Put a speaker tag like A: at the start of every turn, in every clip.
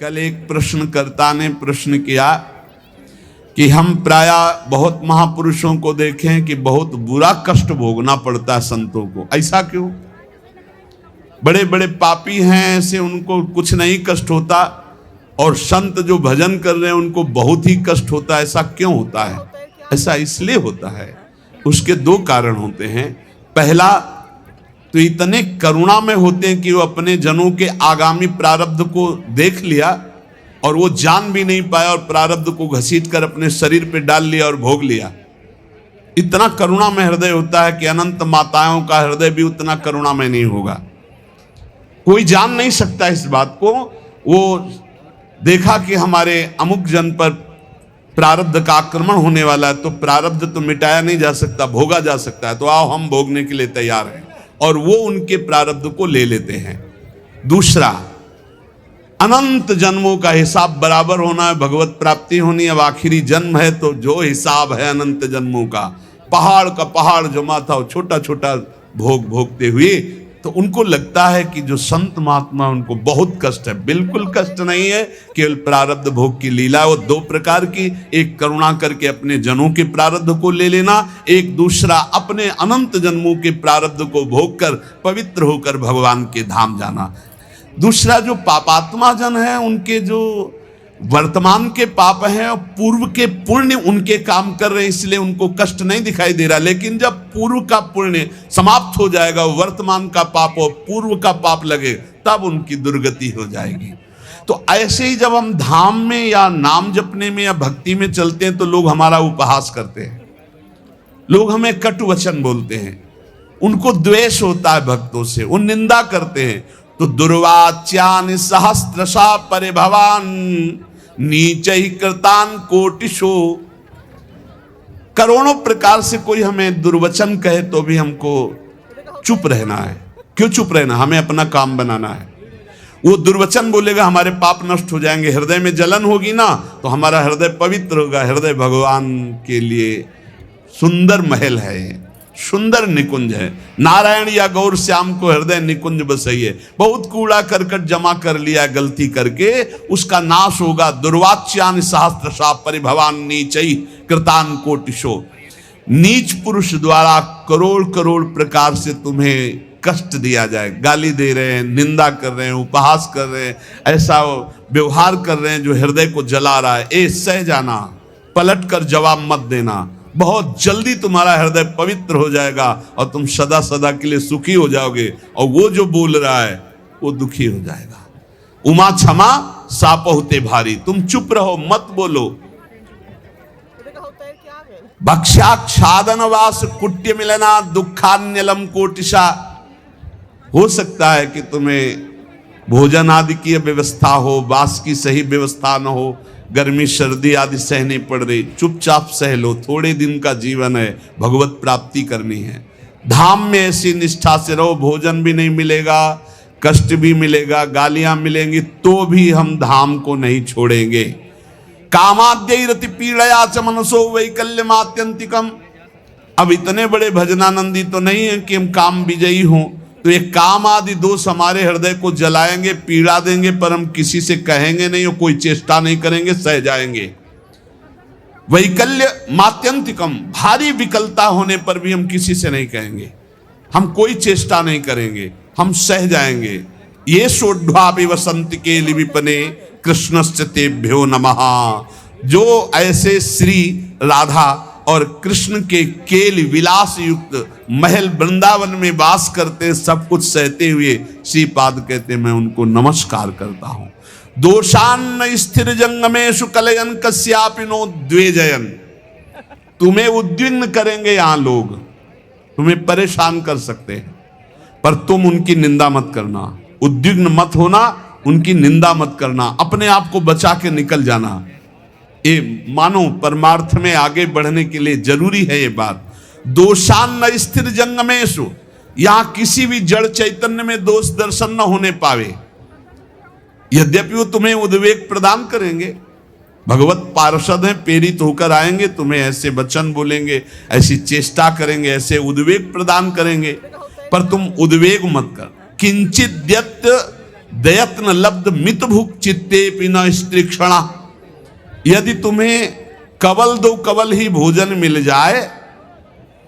A: कल एक प्रश्नकर्ता ने प्रश्न किया कि हम प्रायः बहुत महापुरुषों को देखें कि बहुत बुरा कष्ट भोगना पड़ता है संतों को, ऐसा क्यों? बड़े बड़े पापी हैं ऐसे, उनको कुछ नहीं कष्ट होता, और संत जो भजन कर रहे हैं उनको बहुत ही कष्ट होता है, ऐसा क्यों होता है? ऐसा इसलिए होता है, उसके दो कारण होते हैं। पहला तो इतने करुणा में होते हैं कि वो अपने जनों के आगामी प्रारब्ध को देख लिया और वो जान भी नहीं पाया और प्रारब्ध को घसीट कर अपने शरीर पे डाल लिया और भोग लिया। इतना करुणा में हृदय होता है कि अनंत माताओं का हृदय भी उतना करुणा में नहीं होगा। कोई जान नहीं सकता इस बात को। वो देखा कि हमारे अमुक जन पर प्रारब्ध का आक्रमण होने वाला है, तो प्रारब्ध तो मिटाया नहीं जा सकता, भोगा जा सकता है, तो आओ हम भोगने के लिए तैयार हैं, और वो उनके प्रारब्ध को ले लेते हैं। दूसरा, अनंत जन्मों का हिसाब बराबर होना है, भगवत प्राप्ति होनी। अब आखिरी जन्म है तो जो हिसाब है अनंत जन्मों का, पहाड़ का पहाड़ जमा था, छोटा छोटा भोग भोगते हुए, तो उनको लगता है कि जो संत महात्मा उनको बहुत कष्ट है। बिल्कुल कष्ट नहीं है, केवल प्रारब्ध भोग की लीला। वो दो प्रकार की, एक करुणा करके अपने जनों के प्रारब्ध को ले लेना, एक दूसरा अपने अनंत जन्मों के प्रारब्ध को भोग कर पवित्र होकर भगवान के धाम जाना। दूसरा, जो पापात्मा जन है उनके जो वर्तमान के पाप हैं और पूर्व के पुण्य उनके काम कर रहे हैं, इसलिए उनको कष्ट नहीं दिखाई दे रहा। लेकिन जब पूर्व का पुण्य समाप्त हो जाएगा, वर्तमान का पाप और पूर्व का पाप लगे, तब उनकी दुर्गति हो जाएगी। तो ऐसे ही जब हम धाम में या नाम जपने में या भक्ति में चलते हैं तो लोग हमारा उपहास करते हैं, लोग हमें कटु वचन बोलते हैं, उनको द्वेष होता है भक्तों से, वो निंदा करते हैं। तो दुर्वाच्यानि सहस्रशा परिभवान नीचै कृतान कोटिशो। करोड़ों प्रकार से कोई हमें दुर्वचन कहे तो भी हमको चुप रहना है। क्यों चुप रहना? हमें अपना काम बनाना है। वो दुर्वचन बोलेगा, हमारे पाप नष्ट हो जाएंगे, हृदय में जलन होगी ना, तो हमारा हृदय पवित्र होगा। हृदय भगवान के लिए सुंदर महल है, सुंदर निकुंज है। नारायण या गौर श्याम को हृदय निकुंज बसइए। बहुत कूड़ा करकट जमा कर लिया गलती करके, उसका नाश होगा। दुर्वाच्यानि सहस्रशा परिभवान नीचै कृतान कोटिशो। नीच पुरुष द्वारा करोड़ करोड़ प्रकार से तुम्हें कष्ट दिया जाए, गाली दे रहे हैं, निंदा कर रहे हैं, उपहास कर रहे हैं, ऐसा व्यवहार कर रहे हैं जो हृदय को जला रहा है। ए सह जाना, पलट कर जवाब मत देना, बहुत जल्दी तुम्हारा हृदय पवित्र हो जाएगा और तुम सदा सदा के लिए सुखी हो जाओगे, और वो जो बोल रहा है वो दुखी हो जाएगा। उमा क्षमा साप होते भारी। तुम चुप रहो, मत बोलो। भक्ष्याच्छादन वास कुट्य मिलना दुखान्यलम कोटिशा। हो सकता है कि तुम्हें भोजन आदि की व्यवस्था हो, वास की सही व्यवस्था न हो, गर्मी सर्दी आदि सहनी पड़ रही, चुपचाप सह लो। थोड़े दिन का जीवन है, भगवत प्राप्ति करनी है। धाम में ऐसी निष्ठा से रहो, भोजन भी नहीं मिलेगा, कष्ट भी मिलेगा, गालियां मिलेंगी, तो भी हम धाम को नहीं छोड़ेंगे। कामाद्यैरति पीड़या च मनसो वैकल्यमात्यंतिकम। अब इतने बड़े भजनानंदी तो नहीं है कि हम काम विजयी हों, तो ये काम आदि दोष हमारे हृदय को जलाएंगे, पीड़ा देंगे, पर हम किसी से कहेंगे नहीं और कोई चेष्टा नहीं करेंगे, सह जाएंगे। वैकल्य मात्यंतिकम, भारी विकलता होने पर भी हम किसी से नहीं कहेंगे, हम कोई चेष्टा नहीं करेंगे, हम सह जाएंगे। ये सोढ़्वापि वसंत के लिविपने कृष्णस्य तेभ्यो नमः। जो ऐसे श्री राधा और कृष्ण के केल विलास युक्त महल वृंदावन में वास करते, सब कुछ सहते हुए श्रीपाद कहते मैं उनको नमस्कार करता हूं। दोषान्न स्थिर जंगमेषु कलयन कस्यापि नो द्वेजयन। तुम्हें उद्विग्न करेंगे यहां लोग, तुम्हें परेशान कर सकते हैं, पर तुम उनकी निंदा मत करना, उद्विग्न मत होना, उनकी निंदा मत करना, अपने आप को बचा के निकल जाना। ये मानो परमार्थ में आगे बढ़ने के लिए जरूरी है ये बात। दोषान्न स्थिर जंगमेषु, यहां किसी भी जड़ चैतन्य में दोष दर्शन न होने पावे। यद्यपि वो तुम्हें उद्वेग प्रदान करेंगे, भगवत पार्षद हैं, प्रेरित होकर आएंगे, तुम्हें ऐसे वचन बोलेंगे, ऐसी चेष्टा करेंगे, ऐसे उद्वेग प्रदान करेंगे, पर तुम उद्वेग मत कर। किंचिद्यत दयत्न लब्ध मित भुक चित्ते पिना स्त्रीक्षणा। यदि तुम्हें कवल दो कवल ही भोजन मिल जाए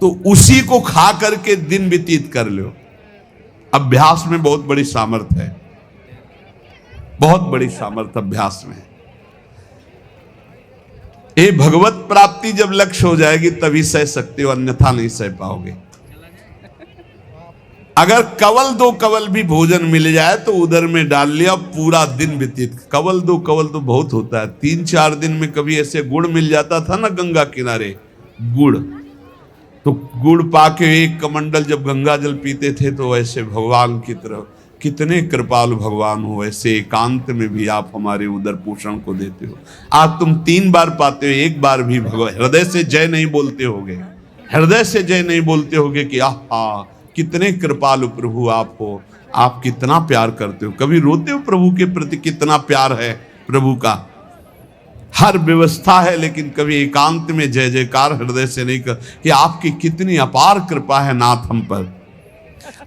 A: तो उसी को खा करके दिन व्यतीत कर लो। अभ्यास में बहुत बड़ी सामर्थ्य है, बहुत बड़ी सामर्थ्य अभ्यास में। ये भगवत प्राप्ति जब लक्ष्य हो जाएगी तभी सह सकते हो, अन्यथा नहीं सह पाओगे। अगर कवल दो कवल भी भोजन मिल जाए तो उधर में डाल लिया, पूरा दिन व्यतीत। कवल दो कवल तो बहुत होता है, 3-4 दिन में कभी ऐसे गुड़ मिल जाता था ना गंगा किनारे, गुड़, तो गुड़ पाके एक कमंडल जब गंगा जल पीते थे तो ऐसे भगवान की तरफ, कितने कृपालु भगवान हो, ऐसे एकांत में भी आप हमारे उदर पोषण को देते हो। आज तुम 3 बार पाते हो, एक बार भी भगवान हृदय से जय नहीं बोलते होगे, हृदय से जय नहीं बोलते होगे कि आहा कितने कृपालु प्रभु आप हो, आप कितना प्यार करते हो। कभी रोते हो प्रभु के प्रति, कितना प्यार है प्रभु का। हर व्यवस्था है लेकिन कभी एकांत में जय जयकार हृदय से नहीं कर कि आपकी कितनी अपार कृपा है नाथ हम पर।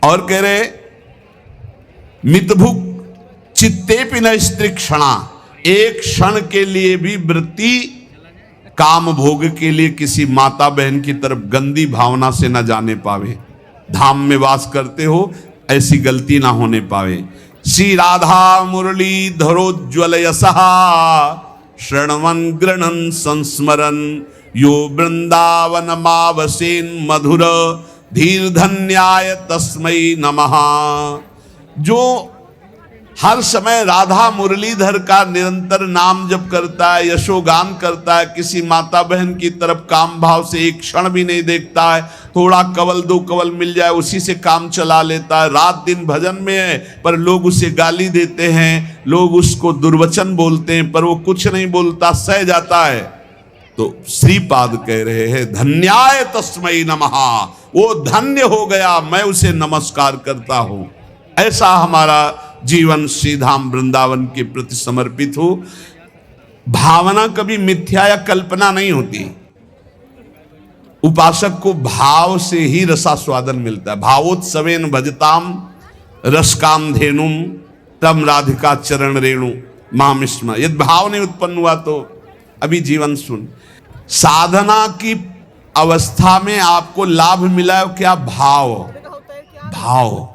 A: और कह रहे मितभुक चित्ते पिन स्त्री क्षणा, एक क्षण के लिए भी वृत्ति काम भोग के लिए किसी माता बहन की तरफ गंदी भावना से न जाने पावे। धाम में वास करते हो ऐसी गलती ना होने पावे। श्री राधा मुरली धरोज्वल यशहा शरणवन गृणन संस्मरन यो वृंदावन मावसेन मधुर धीर धन्याय तस्मै नमः। जो हर समय राधा मुरलीधर का निरंतर नाम जप करता है, यशोगान करता है, किसी माता बहन की तरफ काम भाव से एक क्षण भी नहीं देखता है, थोड़ा कवल दो कवल मिल जाए उसी से काम चला लेता है, रात दिन भजन में है पर लोग उसे गाली देते हैं, लोग उसको दुर्वचन बोलते हैं पर वो कुछ नहीं बोलता, सह जाता है। तो श्रीपाद कह रहे हैं धन्याय तस्मै नमः, वो धन्य हो गया, मैं उसे नमस्कार करता हूं। ऐसा हमारा जीवन श्रीधाम वृंदावन के प्रति समर्पित हो। भावना कभी मिथ्या या कल्पना नहीं होती। उपासक को भाव से ही रसास्वादन मिलता है। भावोत्सवेन भजताम रसकाम धेनुम तम राधिका चरण रेणु मामिस्म। यदि भाव नहीं उत्पन्न हुआ तो अभी जीवन सुन। साधना की अवस्था में आपको लाभ मिला है क्या? भाव। भाव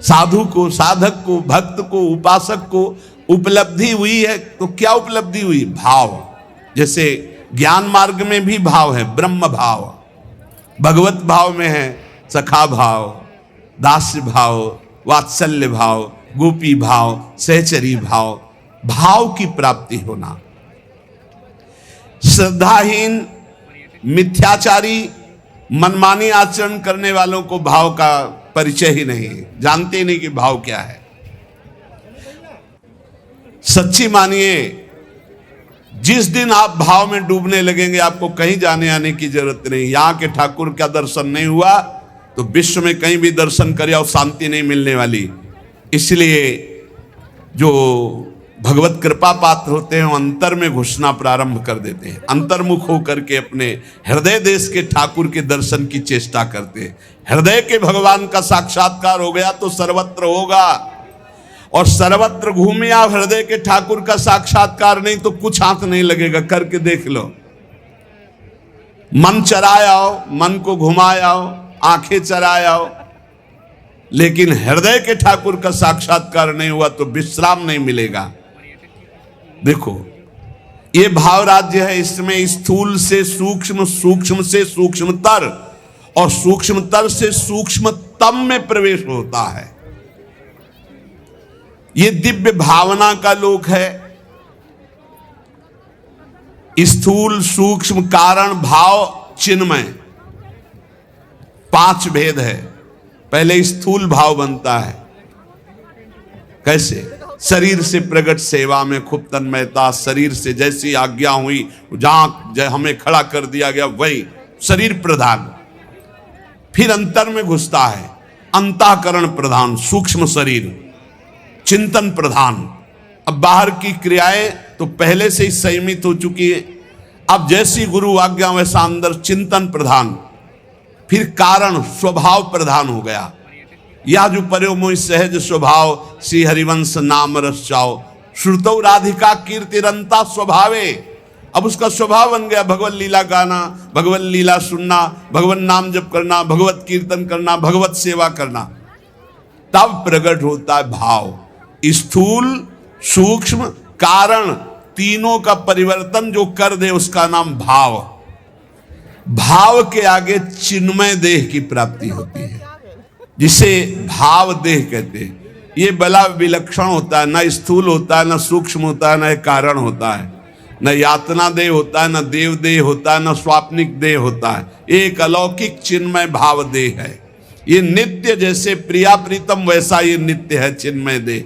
A: साधु को, साधक को, भक्त को, उपासक को उपलब्धि हुई है तो क्या उपलब्धि हुई? भाव। जैसे ज्ञान मार्ग में भी भाव है, ब्रह्म भाव, भगवत भाव में है सखा भाव, दास्य भाव, वात्सल्य भाव, गोपी भाव, सहचरी भाव, भाव की प्राप्ति होना। श्रद्धाहीन, मिथ्याचारी, मनमानी आचरण करने वालों को भाव का परिचय ही नहीं, जानते ही नहीं कि भाव क्या है। सच्ची मानिए, जिस दिन आप भाव में डूबने लगेंगे आपको कहीं जाने आने की जरूरत नहीं। यहां के ठाकुर का दर्शन नहीं हुआ तो विश्व में कहीं भी दर्शन करे और शांति नहीं मिलने वाली। इसलिए जो भगवत कृपा पात्र होते हैं अंतर में घुसना प्रारंभ कर देते हैं, अंतर्मुख होकर के अपने हृदय देश के ठाकुर के दर्शन की चेष्टा करते हैं। हृदय के भगवान का साक्षात्कार हो गया तो सर्वत्र होगा, और सर्वत्र घूमे आप हृदय के ठाकुर का साक्षात्कार नहीं तो कुछ हाथ नहीं लगेगा। करके देख लो, मन चराए आओ, मन को घुमाए आओ, आंखें चराए आओ, लेकिन हृदय के ठाकुर का साक्षात्कार नहीं हुआ तो विश्राम नहीं मिलेगा। देखो ये भाव राज्य है, इसमें स्थूल से सूक्ष्म, सूक्ष्म से सूक्ष्मतर और सूक्ष्मतर से सूक्ष्मतम में प्रवेश होता है। ये दिव्य भावना का लोक है। स्थूल, सूक्ष्म, कारण, भाव, चिन्मय, 5 भेद है। पहले स्थूल भाव बनता है। कैसे? शरीर से प्रकट सेवा में खूब तन्मयता, शरीर से जैसी आज्ञा हुई जहां हमें खड़ा कर दिया गया वही शरीर प्रधान। फिर अंतर में घुसता है, अंतःकरण प्रधान, सूक्ष्म शरीर, चिंतन प्रधान। अब बाहर की क्रियाएं तो पहले से ही संयमित हो चुकी है, अब जैसी गुरु आज्ञा वैसा अंदर चिंतन प्रधान। फिर कारण स्वभाव प्रधान हो गया। या जो पर्यो मोहि सहज स्वभाव, श्री हरिवंश नाम रस चाओ, श्रुतौ राधिका कीर्तिरंता स्वभावे। अब उसका स्वभाव बन गया भगवत लीला गाना, भगवत लीला सुनना, भगवत नाम जप करना, भगवत कीर्तन करना, भगवत सेवा करना। तब प्रकट होता है भाव। स्थूल सूक्ष्म कारण तीनों का परिवर्तन जो कर दे उसका नाम भाव। भाव के आगे चिन्मय देह की प्राप्ति होती है, जिसे भाव देह कहते हैं। ये बड़ा विलक्षण होता है, न स्थूल होता है, न सूक्ष्म होता है, न कारण होता है, न यातना देह होता है, न देव देह होता है, न स्वाप्निक देह होता है। एक अलौकिक चिन्मय भाव देह है। ये नित्य, जैसे प्रिया प्रीतम वैसा ये नित्य है चिन्मय देह।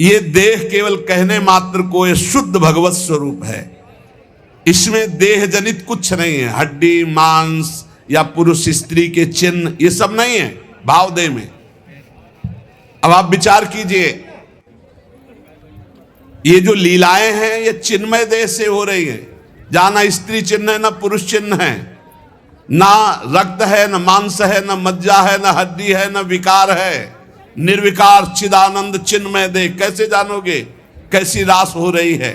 A: ये देह केवल कहने मात्र को ये शुद्ध भगवत स्वरूप है। इसमें देह जनित कुछ नहीं है, हड्डी मांस या पुरुष स्त्री के चिन्ह ये सब नहीं है भाव देह में। अब आप विचार कीजिए, ये जो लीलाएं हैं ये चिन्मय देह से हो रही है, जहां ना स्त्री चिन्ह है, ना पुरुष चिन्ह है, ना रक्त है, ना मांस है, ना मज्जा है, ना हड्डी है, ना विकार है। निर्विकार चिदानंद चिन्मय देह। कैसे जानोगे कैसी रास हो रही है?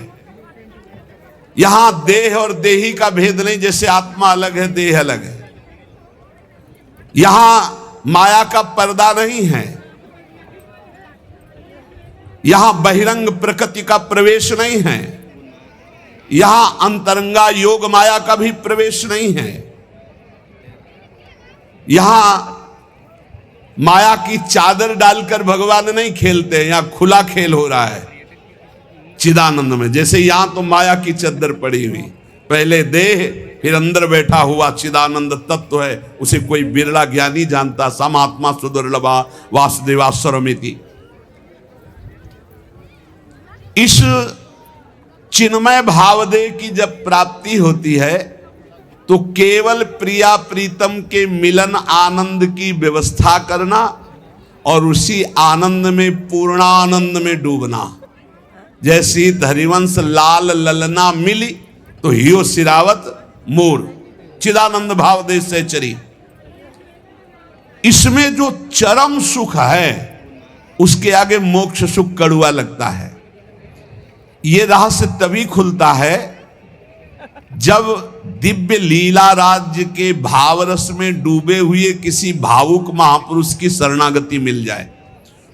A: यहां देह और देही का भेद नहीं, जैसे आत्मा अलग है देह अलग है। यहां माया का पर्दा नहीं है, यहां बहिरंग प्रकृति का प्रवेश नहीं है, यहां अंतरंगा योग माया का भी प्रवेश नहीं है। यहां माया की चादर डालकर भगवान नहीं खेलते, यहां खुला खेल हो रहा है चिदानंद में। जैसे यहां तो माया की चादर पड़ी हुई, पहले देह फिर अंदर बैठा हुआ चिदानंद तत्व है, उसे कोई बिरला ज्ञानी जानता। समात्मा सुदुर्लभा वासुदेवा सर्वमिति। इस चिन्मय भावदेह की जब प्राप्ति होती है तो केवल प्रिया प्रीतम के मिलन आनंद की व्यवस्था करना और उसी आनंद में पूर्णानंद में डूबना। जैसी हरिवंश लाल ललना मिली तो हियो सिरावत मोर, चिदानंद भावदेह से चरी। इसमें जो चरम सुख है उसके आगे मोक्ष सुख कड़ुआ लगता है। ये रहस्य तभी खुलता है जब दिव्य लीला राज्य के भावरस में डूबे हुए किसी भावुक महापुरुष की शरणागति मिल जाए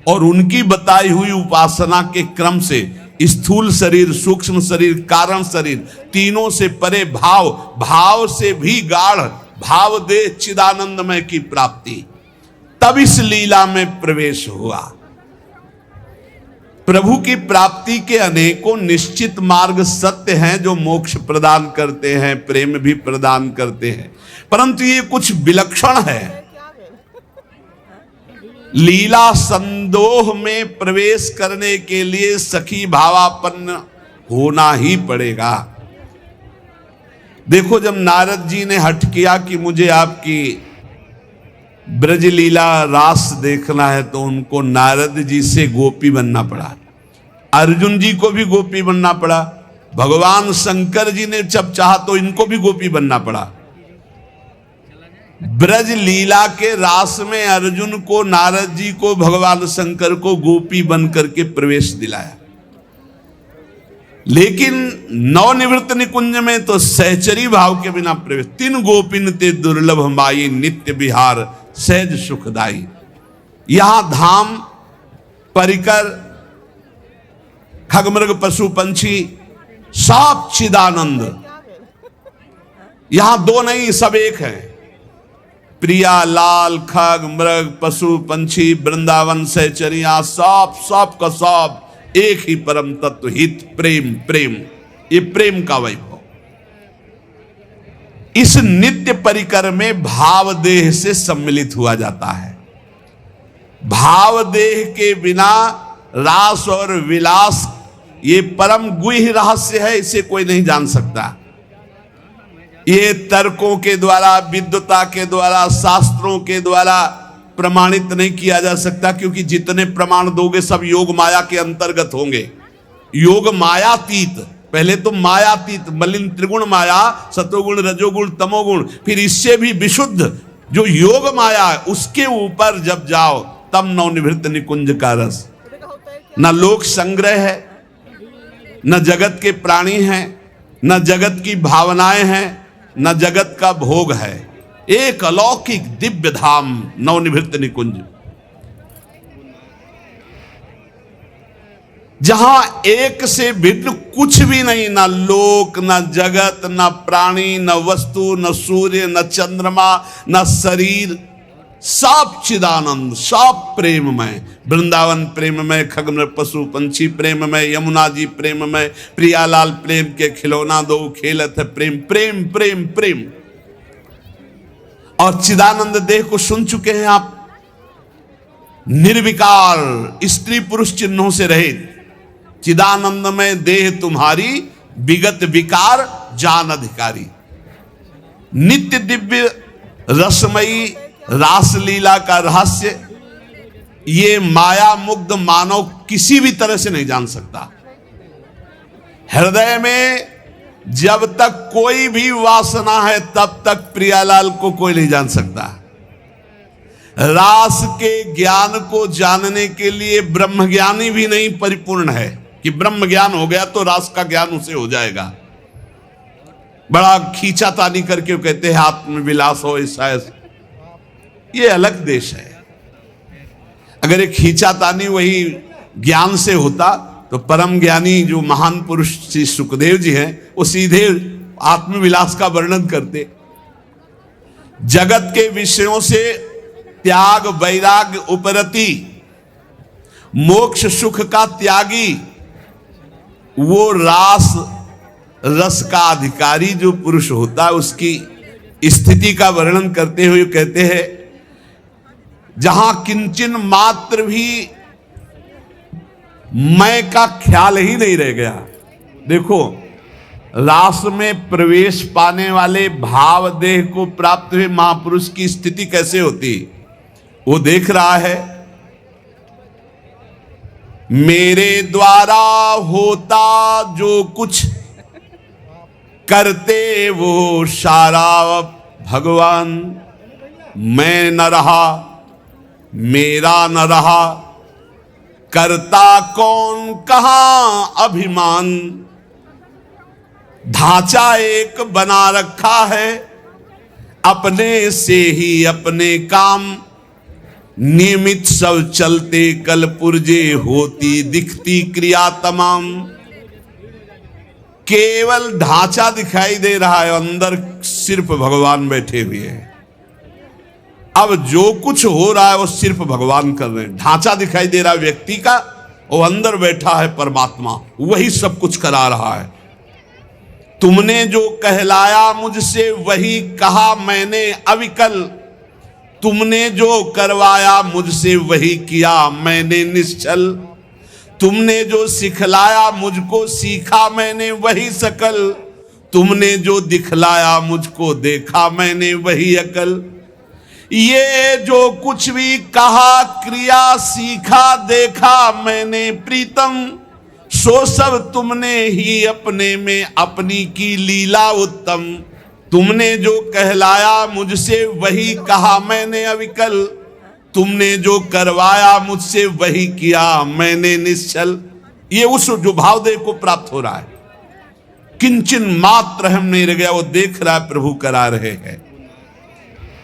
A: और उनकी बताई हुई उपासना के क्रम से स्थूल शरीर, सूक्ष्म शरीर, कारण शरीर तीनों से परे भाव, भाव से भी गाढ़ भाव दे चिदानंदमय की प्राप्ति, तब इस लीला में प्रवेश हुआ। प्रभु की प्राप्ति के अनेकों निश्चित मार्ग सत्य हैं जो मोक्ष प्रदान करते हैं, प्रेम भी प्रदान करते हैं, परंतु ये कुछ विलक्षण है। लीला संदोह में प्रवेश करने के लिए सखी भावापन्न होना ही पड़ेगा। देखो, जब नारद जी ने हठ किया कि मुझे आपकी ब्रज लीला रास देखना है, तो उनको नारद जी से गोपी बनना पड़ा। अर्जुन जी को भी गोपी बनना पड़ा। भगवान शंकर जी ने जब चाहा तो इनको भी गोपी बनना पड़ा। ब्रज लीला के रास में अर्जुन को, नारद जी को, भगवान शंकर को गोपी बन करके प्रवेश दिलाया। लेकिन नवनिवृत्त निकुंज में तो सहचरी भाव के बिना प्रवेश। तीन गोपिन ते दुर्लभ माई, नित्य विहार सहज सुखदाई। यहां धाम परिकर खगमृग पशु पंछी सब चिदानंद। यहां दो नहीं, सब एक है। प्रिया लाल खग मृग पशु पंछी वृंदावन सहचरिया सब का सब एक ही परम तत्व हित प्रेम। प्रेम, ये प्रेम का वैभव। इस नित्य परिकर में भाव देह से सम्मिलित हुआ जाता है। भाव देह के बिना रास और विलास ये परम गुह्य रहस्य है, इसे कोई नहीं जान सकता। ये तर्कों के द्वारा, विद्वता के द्वारा, शास्त्रों के द्वारा प्रमाणित नहीं किया जा सकता, क्योंकि जितने प्रमाण दोगे सब योग माया के अंतर्गत होंगे। योग मायातीत, पहले तो मायातीत मलिन त्रिगुण माया, सतोगुण रजोगुण तमोगुण, फिर इससे भी विशुद्ध जो योग माया है उसके ऊपर जब जाओ तब नवनिवृत्त निकुंज का रस। न लोक संग्रह है, न जगत के प्राणी हैं, न जगत की भावनाएं हैं, न जगत का भोग है। एक अलौकिक दिव्य धाम नवनिवृत्त निकुंज, जहां एक से भिन्न कुछ भी नहीं, ना लोक, ना जगत, ना प्राणी, न वस्तु, न सूर्य, न चंद्रमा, न शरीर, सब चिदानंद, सब प्रेममय। वृंदावन प्रेममय, खगमृग पशु पंछी प्रेममय, यमुना जी प्रेममय, प्रियालाल प्रेम के खिलौना दो खेलत है प्रेम, प्रेम प्रेम प्रेम। और चिदानंद देह को सुन चुके हैं आप, निर्विकार, स्त्री पुरुष चिन्हों से रहित। चिदानंद में देह तुम्हारी, विगत विकार जान अधिकारी। नित्य दिव्य रसमयी रासलीला का रहस्य ये माया मुग्ध मानव किसी भी तरह से नहीं जान सकता। हृदय में जब तक कोई भी वासना है तब तक प्रियालाल को कोई नहीं जान सकता। रास के ज्ञान को जानने के लिए ब्रह्मज्ञानी भी नहीं परिपूर्ण है कि ब्रह्म ज्ञान हो गया तो रास का ज्ञान उसे हो जाएगा। बड़ा खींचातानी करके कहते हैं आत्मविलास हो ऐसा, ये अलग देश है। अगर एक खींचातानी वही ज्ञान से होता तो परम ज्ञानी जो महान पुरुष श्री सुखदेव जी हैं वो सीधे आत्मविलास का वर्णन करते। जगत के विषयों से त्याग वैराग्य उपरति, मोक्ष सुख का त्यागी, वो रास रस का अधिकारी जो पुरुष होता है उसकी स्थिति का वर्णन करते हुए कहते हैं जहां किंचन मात्र भी मैं का ख्याल ही नहीं रह गया। देखो, रास में प्रवेश पाने वाले भाव देह को प्राप्त हुए महापुरुष की स्थिति कैसे होती, वो देख रहा है। मेरे द्वारा होता जो कुछ करते वो सारा भगवान, मैं न रहा मेरा न रहा, करता कौन कहां अभिमान। ढांचा एक बना रखा है अपने से ही अपने काम, नियमित सब चलते कल पुर्जे होती दिखती क्रिया तमाम। केवल ढांचा दिखाई दे रहा है, अंदर सिर्फ भगवान बैठे हुए हैं। अब जो कुछ हो रहा है वो सिर्फ भगवान कर रहे हैं। ढांचा दिखाई दे रहा है व्यक्ति का, वो अंदर बैठा है परमात्मा, वही सब कुछ करा रहा है। तुमने जो कहलाया मुझसे वही कहा मैंने अविकल, तुमने जो करवाया मुझसे वही किया मैंने निश्चल। तुमने जो सिखलाया मुझको सीखा मैंने वही सकल, तुमने जो दिखलाया मुझको देखा मैंने वही अकल। ये जो कुछ भी कहा क्रिया सीखा देखा मैंने प्रीतम, सो सब तुमने ही अपने में अपनी की लीला उत्तम। तुमने जो कहलाया मुझसे वही कहा मैंने अविकल, तुमने जो करवाया मुझसे वही किया मैंने निश्चल। ये उस जो भावदेव को प्राप्त हो रहा है, किंचन मात्र हम नहीं रह गया, वो देख रहा है प्रभु करा रहे हैं।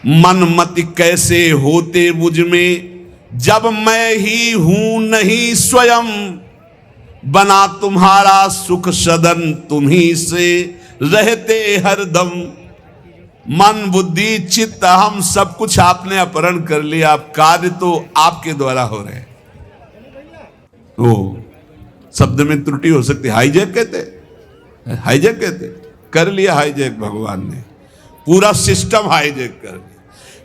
A: मन मति कैसे होते मुझ में जब मैं ही हूं नहीं स्वयं, बना तुम्हारा सुख सदन तुम्ही से रहते हरदम। मन बुद्धि चित्त हम सब कुछ आपने अपहरण कर लिया, आप कार्य तो आपके द्वारा हो रहे हैं। ओ शब्द में त्रुटि हो सकती, हाईजैक कहते, हाईजैक कहते, कर लिया हाईजैक भगवान ने, पूरा सिस्टम हाईजैक कर दिया।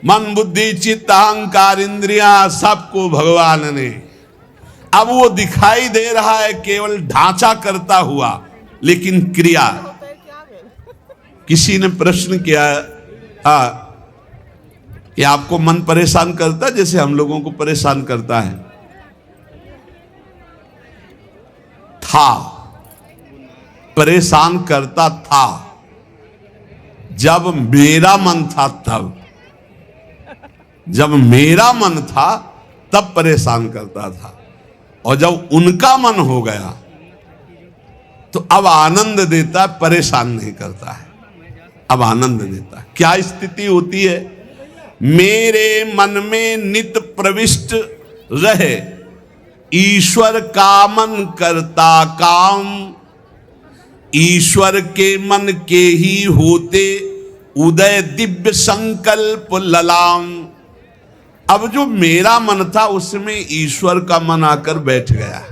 A: मन बुद्धि चित्त अहंकार इंद्रियां सबको भगवान ने, अब वो दिखाई दे रहा है केवल ढांचा करता हुआ, लेकिन क्रिया। किसी ने प्रश्न किया कि आपको मन परेशान करता है जैसे हम लोगों को परेशान करता है? था, परेशान करता था जब मेरा मन था तब। जब मेरा मन था तब परेशान करता था, और जब उनका मन हो गया तो अब आनंद देता, परेशान नहीं करता है, अब आनंद देता है। क्या स्थिति होती है? मेरे मन में नित प्रविष्ट रहे, ईश्वर का मन करता काम, ईश्वर के मन के ही होते उदय दिव्य संकल्प ललाम। अब जो मेरा मन था उसमें ईश्वर का मन आकर बैठ गया।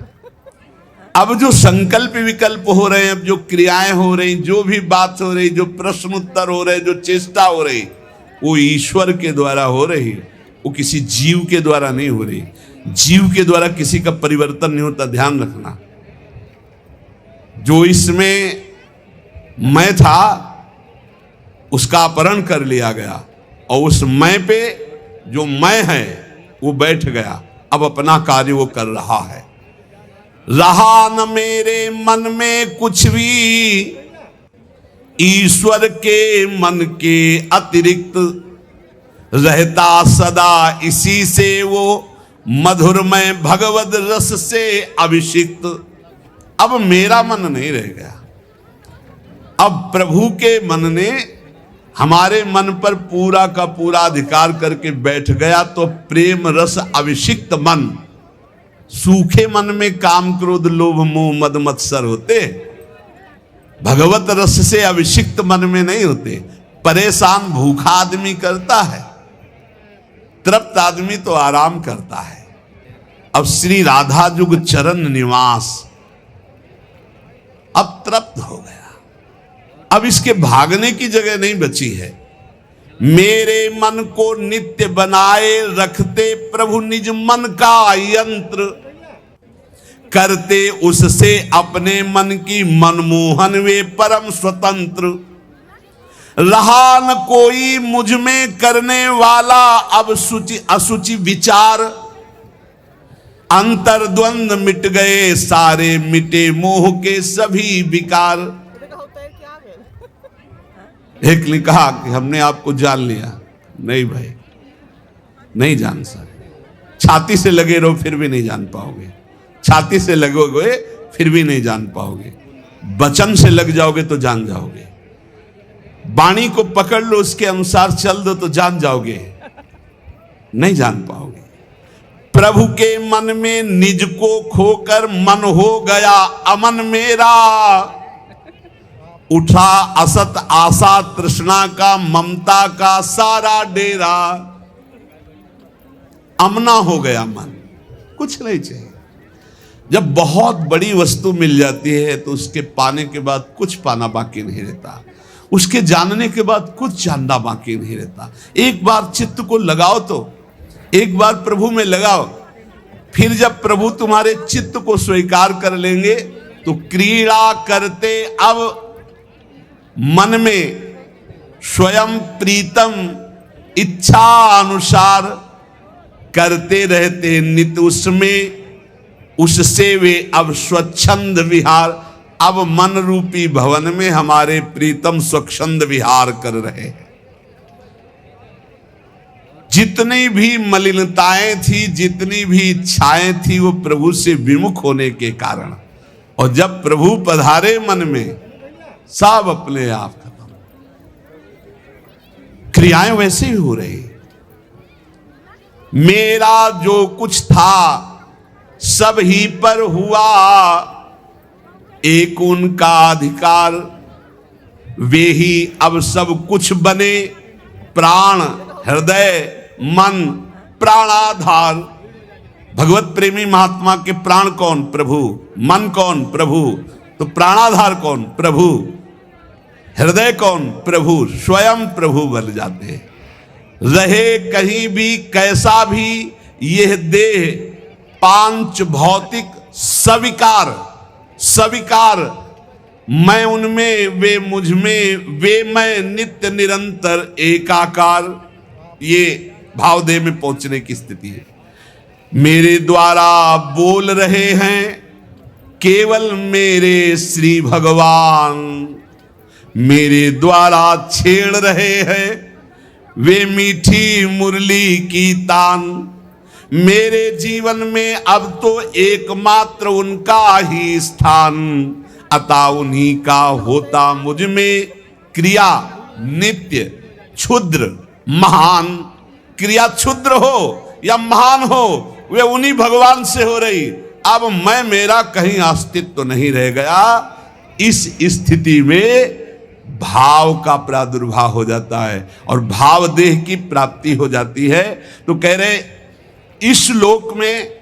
A: अब जो संकल्प विकल्प हो रहे हैं, अब जो क्रियाएं हो रही, जो भी बात हो रही, जो प्रश्न उत्तर हो रहे, जो चेष्टा हो रही, वो ईश्वर के द्वारा हो रही, वो किसी जीव के द्वारा नहीं हो रही। जीव के द्वारा किसी का परिवर्तन नहीं होता, ध्यान रखना। जो इसमें मैं था उसका अपहरण कर लिया गया, और उस मैं पे जो मैं है वो बैठ गया, अब अपना कार्य वो कर रहा है। रहा न मेरे मन में कुछ भी, ईश्वर के मन के अतिरिक्त, रहता सदा इसी से वो मधुरमय भगवद रस से अभिषिक्त। अब मेरा मन नहीं रह गया, अब प्रभु के मन ने हमारे मन पर पूरा का पूरा अधिकार करके बैठ गया। तो प्रेम रस अभिषिक्त मन, सूखे मन में काम क्रोध लोभ मोह मद मत्सर होते, भगवत रस से अभिषिक्त मन में नहीं होते। परेशान भूखा आदमी करता है, तृप्त आदमी तो आराम करता है। अब श्री राधा जुग चरण निवास, अब तृप्त हो गया, अब इसके भागने की जगह नहीं बची है। मेरे मन को नित्य बनाए रखते प्रभु निज मन का यंत्र, करते उससे अपने मन की मनमोहन वे परम स्वतंत्र। रहा न कोई मुझ में करने वाला अब सुचि असुचि विचार, अंतर्द्वंद मिट गए सारे, मिटे मोह के सभी विकार। एक ने कहा कि हमने आपको जान लिया। नहीं भाई, नहीं जान सकते। छाती से लगे रहो फिर भी नहीं जान पाओगे, छाती से लगोगे फिर भी नहीं जान पाओगे, वचन से लग जाओगे तो जान जाओगे, वाणी को पकड़ लो उसके अनुसार चल दो तो जान जाओगे, नहीं जान पाओगे। प्रभु के मन में निज को खोकर मन हो गया अमन मेरा, उठा असत आशा तृष्णा का ममता का सारा डेरा। अमना हो गया मन, कुछ नहीं चाहिए। जब बहुत बड़ी वस्तु मिल जाती है तो उसके पाने के बाद कुछ पाना बाकी नहीं रहता, उसके जानने के बाद कुछ जानना बाकी नहीं रहता। एक बार चित्त को लगाओ, तो एक बार प्रभु में लगाओ, फिर जब प्रभु तुम्हारे चित्त को स्वीकार कर लेंगे तो क्रीड़ा करते अब मन में स्वयं प्रीतम इच्छा अनुसार, करते रहते नित उसमें उससे वे अब स्वच्छंद विहार। अब मन रूपी भवन में हमारे प्रीतम स्वच्छंद विहार कर रहे हैं। जितनी भी मलिनताएं थी, जितनी भी इच्छाएं थी, वो प्रभु से विमुख होने के कारण, और जब प्रभु पधारे मन में सब अपने आप खत्म। क्रियाएं वैसे ही हो रही। मेरा जो कुछ था सब ही पर हुआ, एक उनका अधिकार, वे ही अब सब कुछ बने। प्राण हृदय मन प्राणाधार। भगवत प्रेमी महात्मा के प्राण कौन? प्रभु। मन कौन? प्रभु। तो प्राणाधार कौन? प्रभु। हृदय कौन? प्रभु। स्वयं प्रभु बन जाते। रहे कहीं भी कैसा भी यह देह पांच भौतिक सविकार, सविकार मैं उनमें वे मुझ में, वे मैं नित्य निरंतर एकाकार। ये भावदेह में पहुंचने की स्थिति है। मेरे द्वारा बोल रहे हैं केवल मेरे श्री भगवान, मेरे द्वारा छेड़ रहे हैं वे मीठी मुरली की तान। मेरे जीवन में अब तो एकमात्र उनका ही स्थान, अतः उन्हीं का होता मुझ में क्रिया नित्य क्षुद्र महान। क्रिया क्षुद्र हो या महान हो, वे उन्हीं भगवान से हो रही। अब मैं मेरा कहीं अस्तित्व तो नहीं रह गया। इस स्थिति में भाव का प्रादुर्भाव हो जाता है और भाव देह की प्राप्ति हो जाती है। तो कह रहे इस लोक में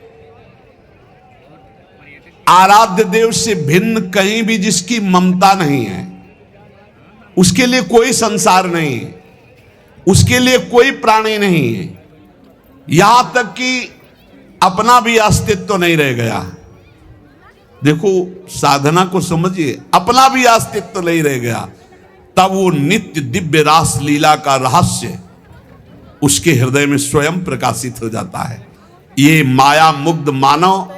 A: आराध्य देव से भिन्न कहीं भी जिसकी ममता नहीं है, उसके लिए कोई संसार नहीं है, उसके लिए कोई प्राणी नहीं है, यहां तक कि अपना भी अस्तित्व तो नहीं रह गया। देखो साधना को समझिए, अपना भी अस्तित्व तो नहीं रह गया। तब वो नित्य दिव्य रास लीला का रहस्य उसके हृदय में स्वयं प्रकाशित हो जाता है। ये माया मुग्ध मानव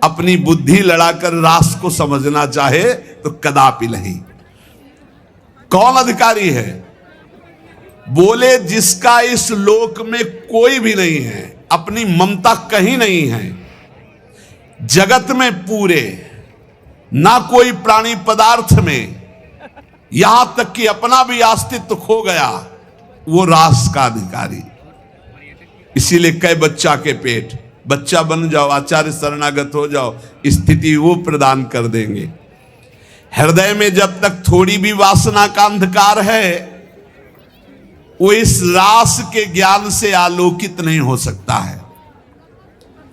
A: अपनी बुद्धि लड़ाकर रास को समझना चाहे तो कदापि नहीं। कौन अधिकारी है? बोले जिसका इस लोक में कोई भी नहीं है, अपनी ममता कहीं नहीं है, जगत में पूरे ना कोई प्राणी पदार्थ में, यहां तक कि अपना भी अस्तित्व खो गया, वो रास का अधिकारी। इसीलिए कई बच्चा के पेट, बच्चा बन जाओ, आचार्य शरणागत हो जाओ, स्थिति वो प्रदान कर देंगे। हृदय में जब तक थोड़ी भी वासना का अंधकार है, वो इस रास के ज्ञान से आलोकित नहीं हो सकता है।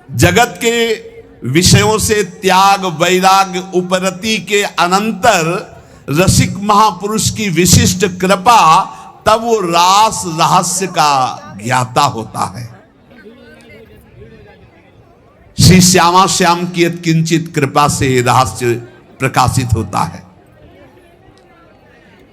A: जगत के विषयों से त्याग वैराग्य उपरति के अनंतर रसिक महापुरुष की विशिष्ट कृपा, तब वो रास रहस्य का ज्ञाता होता है। श्री श्यामा श्याम की किंचित कृपा से रहस्य प्रकाशित होता है।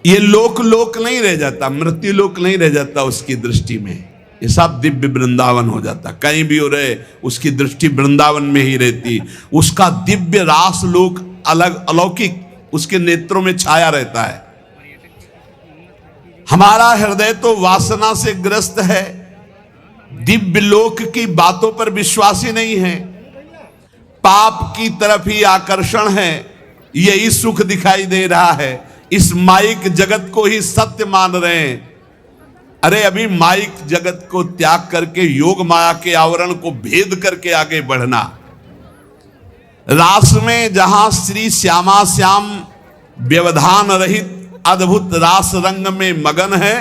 A: ये लोक लोक नहीं रह जाता, मृत्यु लोक नहीं रह जाता उसकी दृष्टि में, ये सब दिव्य वृंदावन हो जाता। कहीं भी हो रहे उसकी दृष्टि वृंदावन में ही रहती। उसका दिव्य रास लोक अलग अलौकिक उसके नेत्रों में छाया रहता है। हमारा हृदय तो वासना से ग्रस्त है, दिव्य लोक की बातों पर विश्वास ही नहीं है, पाप की तरफ ही आकर्षण है, यही सुख दिखाई दे रहा है। इस माइक जगत को ही सत्य मान रहे हैं। अरे अभी माइक जगत को त्याग करके योग माया के आवरण को भेद करके आगे बढ़ना। रास में जहां श्री श्यामा श्याम व्यवधान रहित अद्भुत रास रंग में मगन है,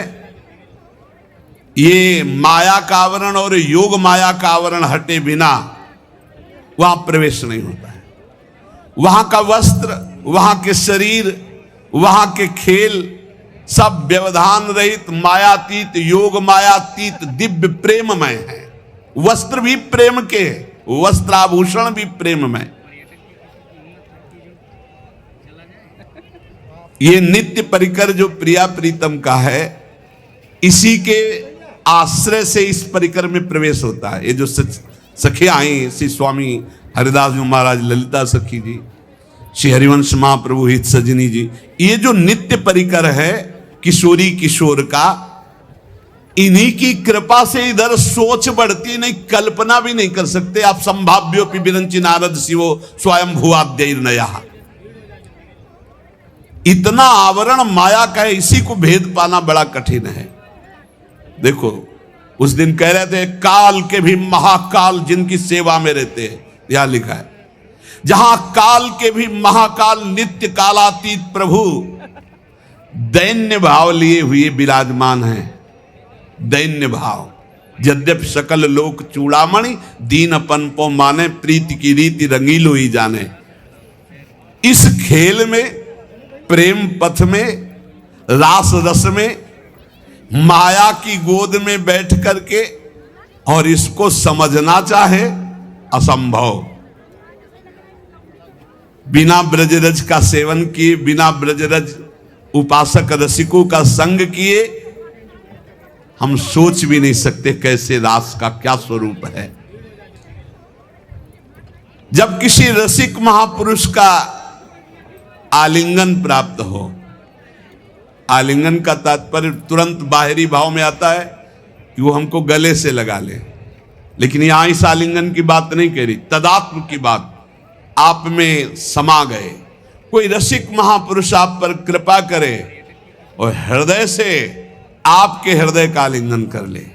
A: ये माया का आवरण और योग माया का आवरण हटे बिना वहां प्रवेश नहीं होता है। वहां का वस्त्र, वहां के शरीर, वहां के खेल सब व्यवधान रहित मायातीत योग मायातीत दिव्य प्रेममय है। वस्त्र भी प्रेम के, वस्त्राभूषण भी प्रेममय। ये नित्य परिकर जो प्रिया प्रीतम का है, इसी के आश्रय से इस परिकर में प्रवेश होता है। ये जो सखियां आई, श्री स्वामी हरिदास जी महाराज, ललिता सखी जी, श्री हरिवंश महाप्रभु हित सजनी जी, ये जो नित्य परिकर है किशोरी किशोर का, इन्हीं की कृपा से इधर सोच बढ़ती नहीं, कल्पना भी नहीं कर सकते आप। संभाव्योपि विरंचि नारद शिवो स्वयं भुआद्यैर्नयः। इतना आवरण माया का है, इसी को भेद पाना बड़ा कठिन है। देखो उस दिन कह रहे थे काल के भी महाकाल जिनकी सेवा में रहते हैं, यहां लिखा है जहां काल के भी महाकाल नित्य कालातीत प्रभु दैन्य भाव लिए हुए विराजमान हैं। दैन्य भाव, यद्यपि सकल लोक चूड़ामणि दीनपन पो माने, प्रीति की रीति रंगीलो ही जाने। इस खेल में, प्रेम पथ में, रास रस में, माया की गोद में बैठ करके और इसको समझना चाहे असंभव। बिना ब्रजरज का सेवन किए, बिना ब्रजरज उपासक रसिकों का संग किए हम सोच भी नहीं सकते कैसे रास का क्या स्वरूप है। जब किसी रसिक महापुरुष का आलिंगन प्राप्त हो, आलिंगन का तात्पर्य तुरंत बाहरी भाव में आता है कि वो हमको गले से लगा ले, लेकिन यहां इस आलिंगन की बात नहीं कह रही, तदात्म की बात। आप में समा गए, कोई रसिक महापुरुष आप पर कृपा करे और हृदय से आपके हृदय का आलिंगन कर ले।